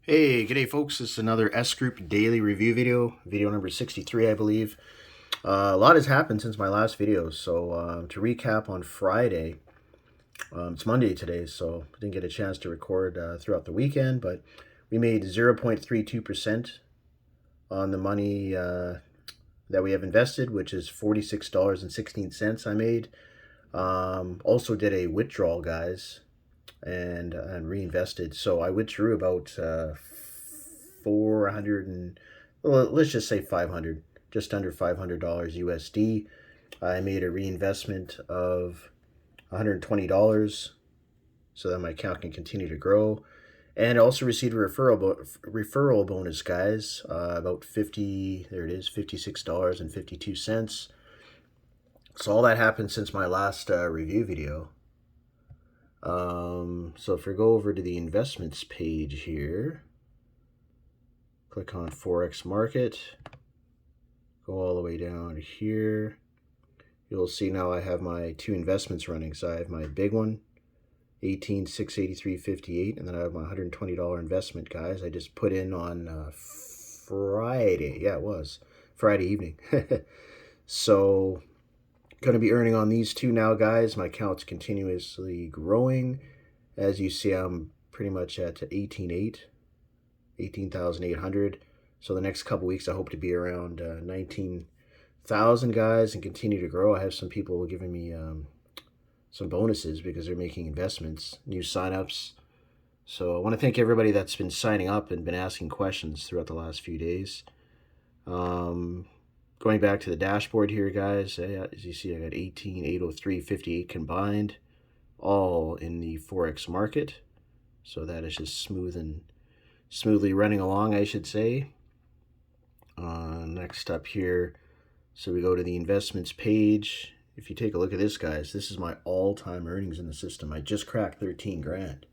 Hey, g'day folks. This is another S Group daily review video number 63, I believe. A lot has happened since my last video. So to recap on Friday, it's Monday today, so I didn't get a chance to record throughout the weekend, but we made 0.32% on the money that we have invested, which is $46.16 I made. Also did a withdrawal, guys, and reinvested. So I withdrew about 400 and, well, let's just say 500, just under $500 USD. I made a reinvestment of $120 so that my account can continue to grow. And I also received a referral bonus, guys, about 50, there it is, $56.52. So all that happened since my last review video. So if we go over to the investments page here, click on Forex Market, go all the way down here, you'll see now I have my two investments running. So I have my big one, 18,683.58, and then I have my $120 investment, guys. I just put in on Friday. Yeah, it was Friday evening. So going to be earning on these two now, guys. My account's continuously growing. As you see, I'm pretty much at 18,800. So the next couple weeks, I hope to be around 19,000, guys, and continue to grow. I have some people giving me some bonuses because they're making investments, new signups. So I want to thank everybody that's been signing up and been asking questions throughout the last few days. Going back to the dashboard here, guys, as you see, I got 18,803.58 combined, all in the Forex market. So that is just smoothly running along, I should say. Next up here, so we go to the investments page. If you take a look at this, guys, this is my all-time earnings in the system. I just cracked 13 grand.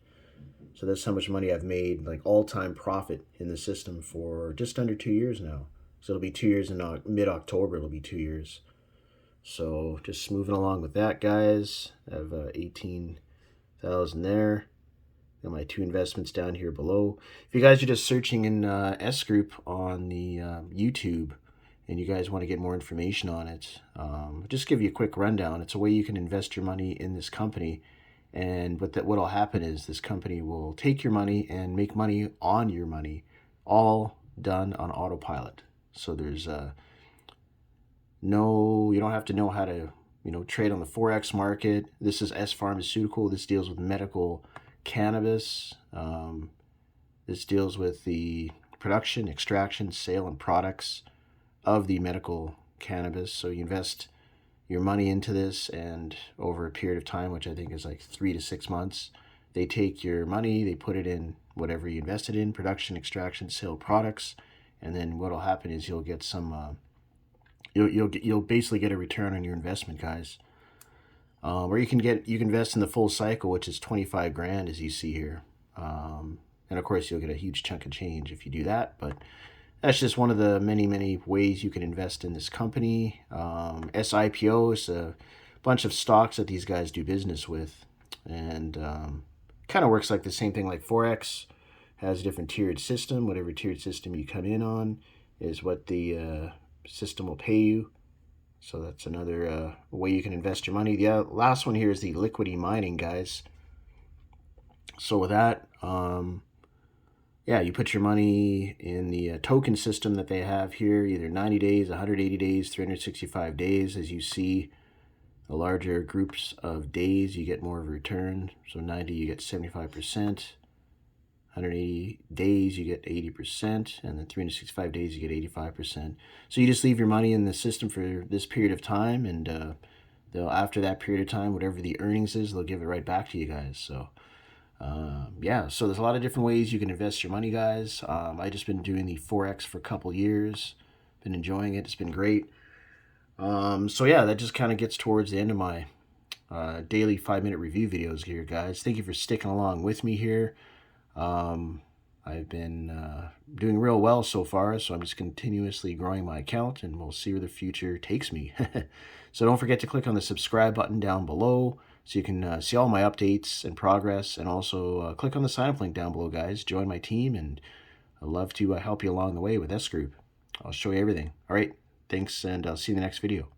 So that's how much money I've made, like all-time profit in the system for just under 2 years now. So it'll be 2 years in mid-October. It'll be 2 years. So just moving along with that, guys. I have 18,000 there. Got my two investments down here below. If you guys are just searching in S Group on the YouTube and you guys want to get more information on it, just give you a quick rundown. It's a way you can invest your money in this company. And what'll happen is this company will take your money and make money on your money, all done on autopilot. So there's you don't have to know how to, trade on the Forex market. This is S Pharmaceutical. This deals with medical cannabis. This deals with the production, extraction, sale, and products of the medical cannabis. So you invest your money into this, and over a period of time, which I think is like 3 to 6 months, they take your money, they put it in whatever you invested in, production, extraction, sale, products. And then what'll happen is you'll get some, you'll basically get a return on your investment, guys. Or you can invest in the full cycle, which is 25 grand, as you see here. And of course, you'll get a huge chunk of change if you do that. But that's just one of the many ways you can invest in this company. SIPO is a bunch of stocks that these guys do business with, and kind of works like the same thing like Forex. Has a different tiered system. Whatever tiered system you come in on is what the system will pay you. So that's another way you can invest your money. The last one here is the liquidity mining, guys. So with that, you put your money in the token system that they have here, either 90 days, 180 days, 365 days. As you see, the larger groups of days, you get more of a return. So 90, you get 75%. 180 days, you get 80%, and then 365 days, you get 85%. So you just leave your money in the system for this period of time, and they'll, after that period of time, whatever the earnings is, they'll give it right back to you guys. So, so there's a lot of different ways you can invest your money, guys. I just been doing the Forex for a couple years, been enjoying it. It's been great. That just kind of gets towards the end of my daily 5-minute review videos here, guys. Thank you for sticking along with me here. I've been doing real well so far, so I'm just continuously growing my account, and we'll see where the future takes me. So don't forget to click on the subscribe button down below so you can see all my updates and progress, and also click on the sign up link down below, guys. Join my team and I'd love to help you along the way with S Group. I'll show you everything. All right, thanks, and I'll see you in the next video.